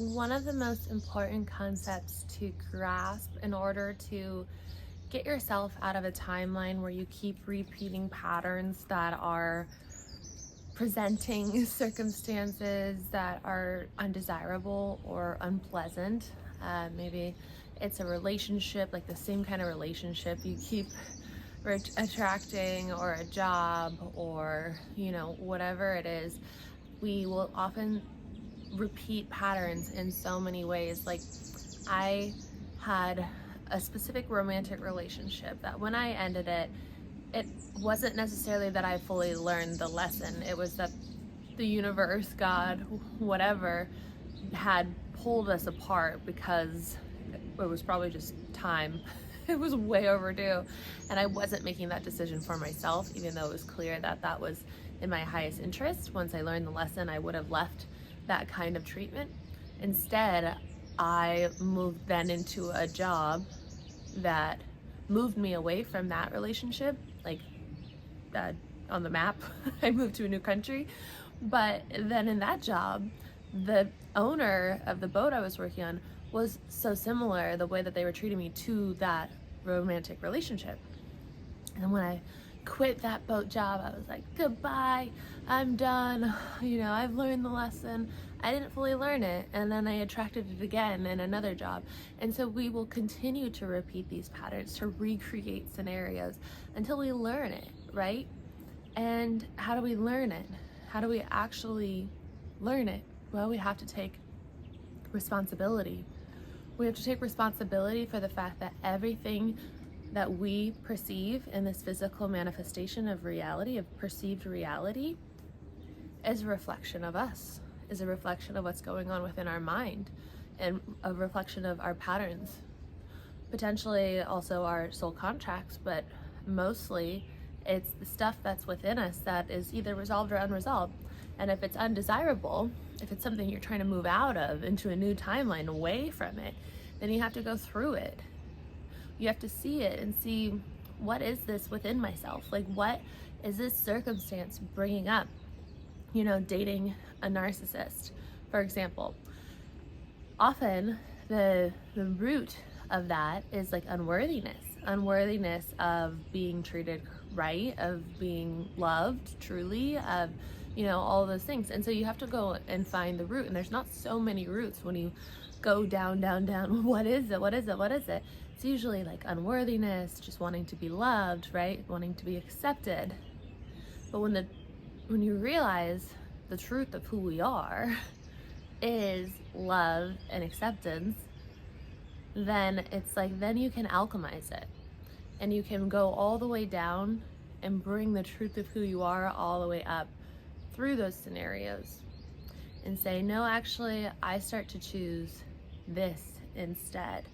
One of the most important concepts to grasp in order to get yourself out of a timeline where you keep repeating patterns that are presenting circumstances that are undesirable or unpleasant. Maybe it's a relationship, like the same kind of relationship you keep attracting, or a job, or whatever it is. We will often repeat patterns in so many ways. Like, I had a specific romantic relationship that when I ended it, it wasn't necessarily that I fully learned the lesson. It was that the universe, God, whatever, had pulled us apart because it was probably just time. It was way overdue, and I wasn't making that decision for myself, even though it was clear that that was in my highest interest. Once I learned the lesson, I would have left that kind of treatment. Instead, I moved then into a job that moved me away from that relationship, like on the map. I moved to a new country, but then in that job, the owner of the boat I was working on was so similar, the way that they were treating me, to that romantic relationship. And when I quit that boat job, I was like, goodbye, I'm done. I've learned the lesson. I didn't fully learn it, and then I attracted it again in another job. And so we will continue to repeat these patterns, to recreate scenarios until we learn it, right? And how do we learn it? How do we actually learn it? Well, we have to take responsibility. We have to take responsibility for the fact that everything that we perceive in this physical manifestation of reality, of perceived reality, is a reflection of us, is a reflection of what's going on within our mind, and a reflection of our patterns, potentially also our soul contracts, but mostly it's the stuff that's within us that is either resolved or unresolved. And if it's undesirable, if it's something you're trying to move out of into a new timeline, away from it, then you have to go through it. You have to see it and see, what is this within myself? Like, what is this circumstance bringing up? Dating a narcissist, for example. Often the root of that is like unworthiness of being treated right, of being loved truly, of all those things. And so you have to go and find the root, and there's not so many roots when you go down. What is it? It's usually like unworthiness, just wanting to be loved, right? Wanting to be accepted. But when you realize the truth of who we are is love and acceptance, then it's like, then you can alchemize it, and you can go all the way down and bring the truth of who you are all the way up through those scenarios and say, no, actually, I start to choose this instead.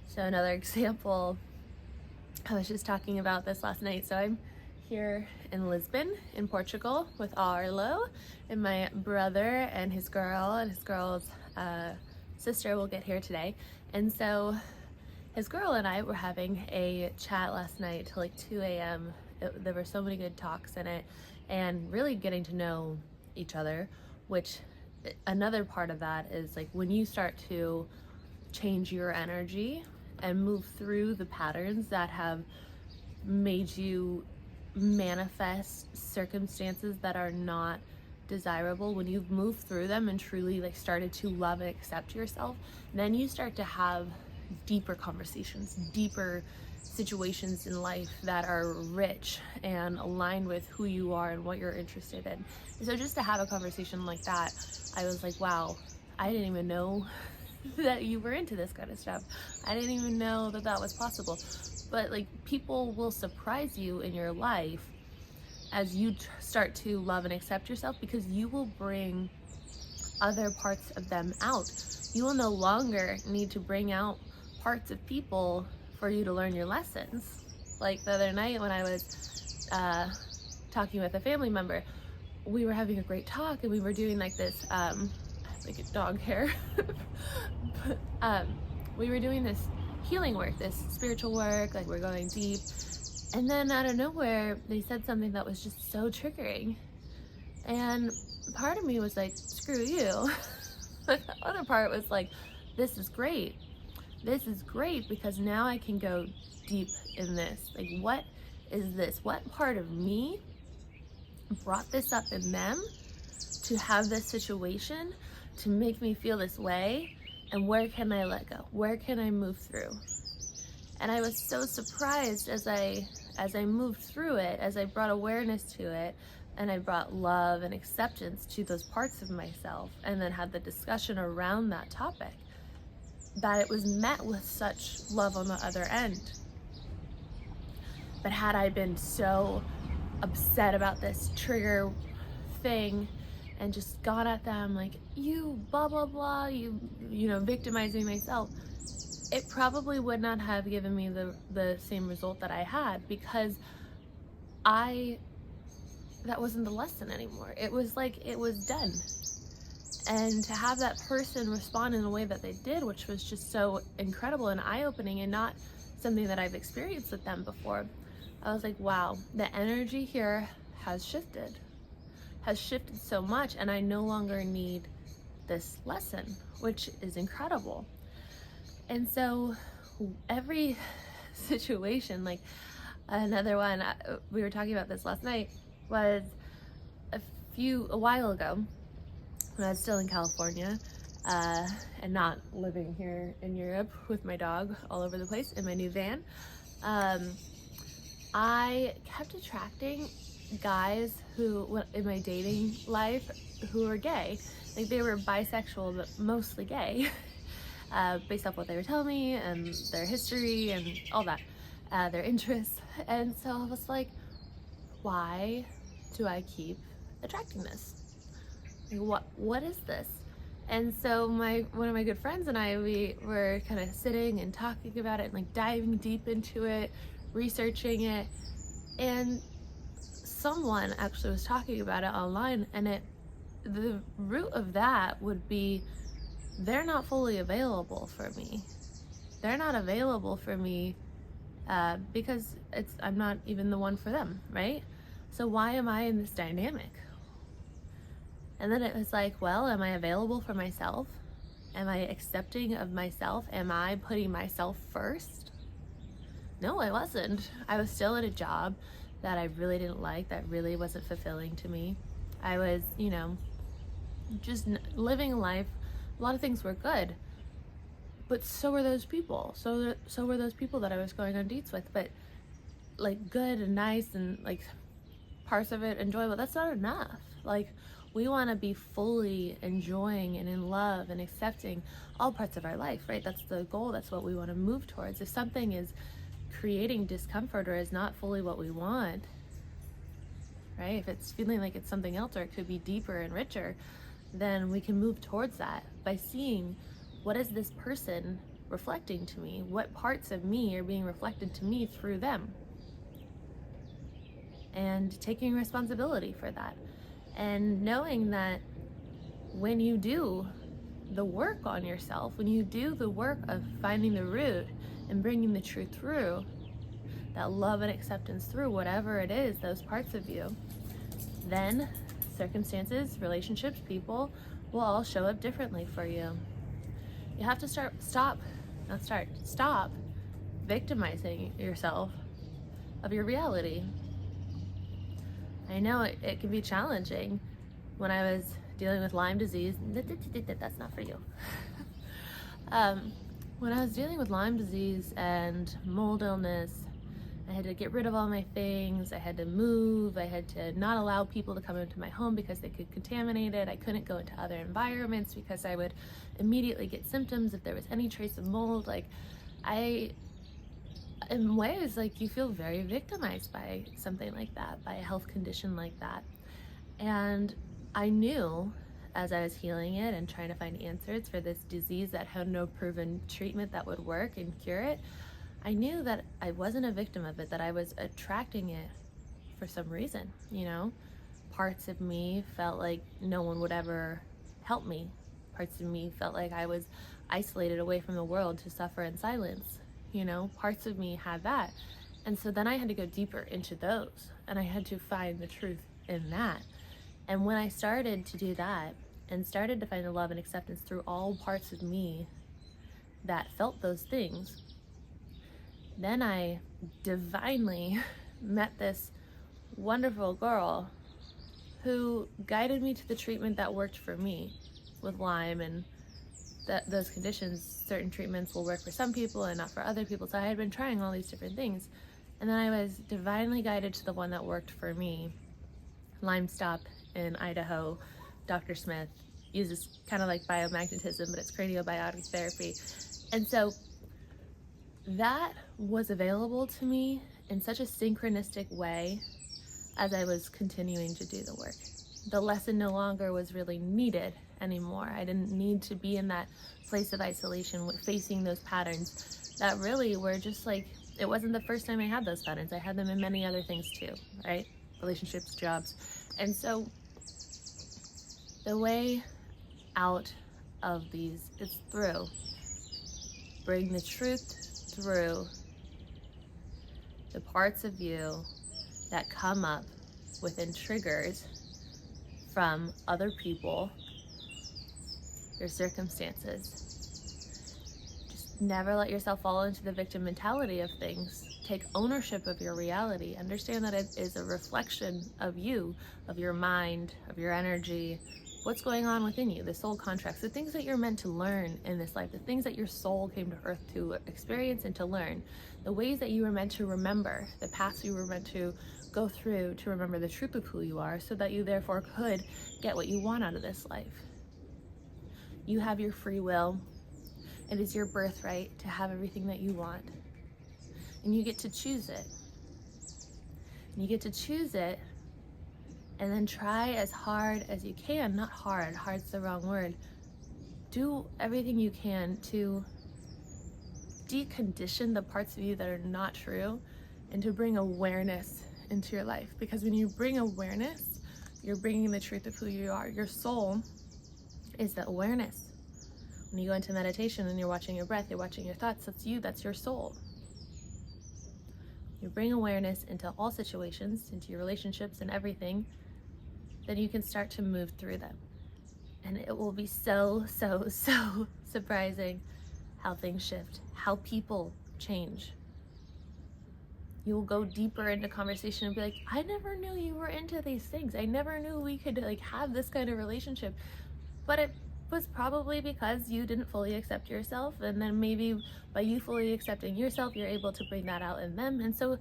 So another example, I was just talking about this last night. So I'm here in Lisbon, in Portugal, with Arlo and my brother and his girl's sister will get here today. And so his girl and I were having a chat last night till like 2 a.m. There were so many good talks in it, and really getting to know each other, which another part of that is like, when you start to change your energy and move through the patterns that have made you manifest circumstances that are not desirable, when you've moved through them and truly like started to love and accept yourself, then you start to have deeper conversations, deeper situations in life that are rich and aligned with who you are and what you're interested in. And so just to have a conversation like that, I was like, wow, I didn't even know that you were into this kind of stuff. I didn't even know that that was possible. But like, people will surprise you in your life as you start to love and accept yourself, because you will bring other parts of them out. You will no longer need to bring out parts of people for you to learn your lessons. Like the other night when I was talking with a family member, we were having a great talk, and we were doing like this, like a dog hair. We were doing this healing work, this spiritual work, like we're going deep. And then out of nowhere, they said something that was just so triggering. And part of me was like, screw you. But the other part was like, this is great. This is great because now I can go deep in this. Like, what is this? What part of me brought this up in them to have this situation to make me feel this way? And where can I let go? Where can I move through? And I was so surprised as I moved through it, as I brought awareness to it, and I brought love and acceptance to those parts of myself, and then had the discussion around that topic, that it was met with such love on the other end. But had I been so upset about this trigger thing and just gone at them like, you blah blah blah, you know, victimizing myself, it probably would not have given me the same result that I had, because that wasn't the lesson anymore. It was like, it was done. And to have that person respond in the way that they did, which was just so incredible and eye-opening, and not something that I've experienced with them before, I was like, wow, the energy here has shifted so much, and I no longer need this lesson, which is incredible. And so every situation, like another one, we were talking about this last night, was a while ago when I was still in California, and not living here in Europe with my dog all over the place in my new van. I kept attracting guys who, in my dating life, who were gay. Like, they were bisexual, but mostly gay, based off what they were telling me and their history and all that, their interests. And so I was like, why do I keep attracting this? Like, what is this? And so one of my good friends and I, we were kind of sitting and talking about it and like diving deep into it, researching it, and someone actually was talking about it online, and the root of that would be, they're not fully available for me. They're not available for me because I'm not even the one for them, right? So why am I in this dynamic? And then it was like, well, am I available for myself? Am I accepting of myself? Am I putting myself first? No, I wasn't. I was still at a job that I really didn't like, that really wasn't fulfilling to me. I was, just living life. A lot of things were good, but so were those people. So were those people that I was going on dates with, but like good and nice and like parts of it enjoyable. That's not enough. Like, we want to be fully enjoying and in love and accepting all parts of our life, right? That's the goal. That's what we want to move towards. If something is creating discomfort or is not fully what we want, right? If it's feeling like it's something else, or it could be deeper and richer, then we can move towards that by seeing, what is this person reflecting to me? What parts of me are being reflected to me through them? And taking responsibility for that. And knowing that when you do the work on yourself, when you do the work of finding the root and bringing the truth through, that love and acceptance through whatever it is, those parts of you, then circumstances, relationships, people will all show up differently for you. You have to stop victimizing yourself of your reality. I know it can be challenging. When I was dealing with Lyme disease, that's not for you. When I was dealing with Lyme disease and mold illness, I had to get rid of all my things. I had to move. I had to not allow people to come into my home because they could contaminate it. I couldn't go into other environments because I would immediately get symptoms if there was any trace of mold. Like, in ways, like, you feel very victimized by something like that, by a health condition like that. And I knew, as I was healing it and trying to find answers for this disease that had no proven treatment that would work and cure it, I knew that I wasn't a victim of it, that I was attracting it for some reason. Parts of me felt like no one would ever help me. Parts of me felt like I was isolated away from the world to suffer in silence. Parts of me had that. And so then I had to go deeper into those, and I had to find the truth in that. And when I started to do that and started to find the love and acceptance through all parts of me that felt those things, then I divinely met this wonderful girl who guided me to the treatment that worked for me with Lyme and those conditions. Certain treatments will work for some people and not for other people. So I had been trying all these different things. And then I was divinely guided to the one that worked for me. Lyme Stop in Idaho. Dr. Smith uses kind of like biomagnetism, but it's craniobiotic therapy. And so that was available to me in such a synchronistic way as I was continuing to do the work. The lesson no longer was really needed anymore. I didn't need to be in that place of isolation facing those patterns that really were just like, it wasn't the first time I had those patterns. I had them in many other things too, right? Relationships, jobs. And so the way out of these is through. Bring the truth through the parts of you that come up within triggers from other people, your circumstances. Just never let yourself fall into the victim mentality of things. Take ownership of your reality. Understand that it is a reflection of you, of your mind, of your energy, what's going on within you, the soul contracts, the things that you're meant to learn in this life, the things that your soul came to earth to experience and to learn, the ways that you were meant to remember, the paths you were meant to go through to remember the truth of who you are, so that you therefore could get what you want out of this life. You have your free will. It is your birthright to have everything that you want. And you get to choose it. And you get to choose it and then try as hard as you can, not hard, hard's the wrong word. Do everything you can to decondition the parts of you that are not true and to bring awareness into your life. Because when you bring awareness, you're bringing the truth of who you are. Your soul is the awareness. When you go into meditation and you're watching your breath, you're watching your thoughts, that's you, that's your soul. You bring awareness into all situations, into your relationships and everything, then you can start to move through them. And it will be so surprising how things shift, how people change. You will go deeper into conversation and be like, I never knew you were into these things. I never knew we could like have this kind of relationship. But it was probably because you didn't fully accept yourself, and then maybe by you fully accepting yourself, you're able to bring that out in them. And so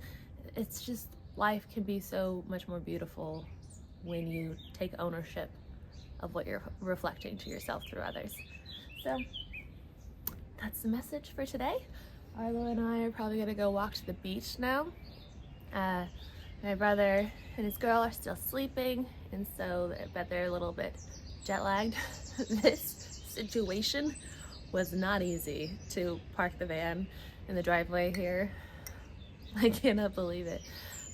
it's just, life can be so much more beautiful when you take ownership of what you're reflecting to yourself through others. So that's the message for today. Arlo and I are probably gonna go walk to the beach now. My brother and his girl are still sleeping, and so I bet they're a little bit jet lagged. This situation was not easy, to park the van in the driveway here. I cannot believe it.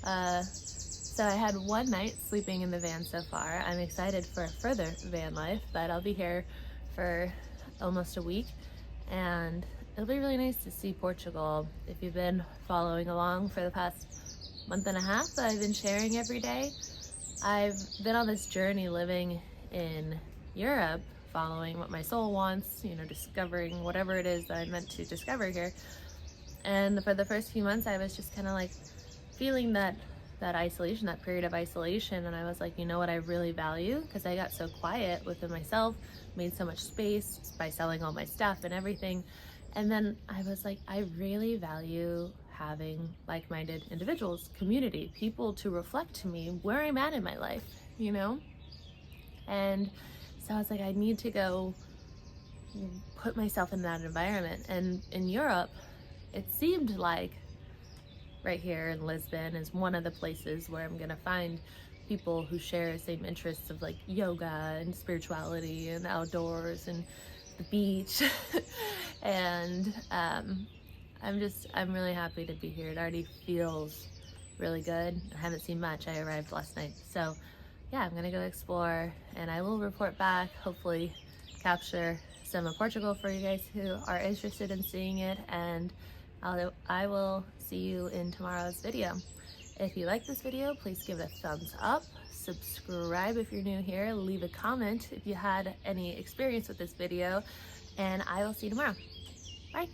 So I had one night sleeping in the van so far. I'm excited for further van life, but I'll be here for almost a week, and it'll be really nice to see Portugal. If you've been following along for the past month and a half that I've been sharing every day, I've been on this journey living in Europe, following what my soul wants, you know, discovering whatever it is that I'm meant to discover here. And for the first few months, I was just kind of like feeling that isolation, that period of isolation. And I was like, you know what I really value? Because I got so quiet within myself, made so much space by selling all my stuff and everything. And then I was like, I really value having like-minded individuals, community, people to reflect to me where I'm at in my life, you know? And so I was like, I need to go put myself in that environment. And in Europe, it seemed like right here in Lisbon is one of the places where I'm gonna find people who share the same interests of like yoga and spirituality and outdoors and the beach. And I'm really happy to be here. It already feels really good. I haven't seen much. I arrived last night. So yeah, I'm gonna go explore, and I will report back, hopefully capture some of Portugal for you guys who are interested in seeing it, and I will see you in tomorrow's video. If you like this video, please give it a thumbs up, subscribe if you're new here, leave a comment if you had any experience with this video, and I will see you tomorrow. Bye.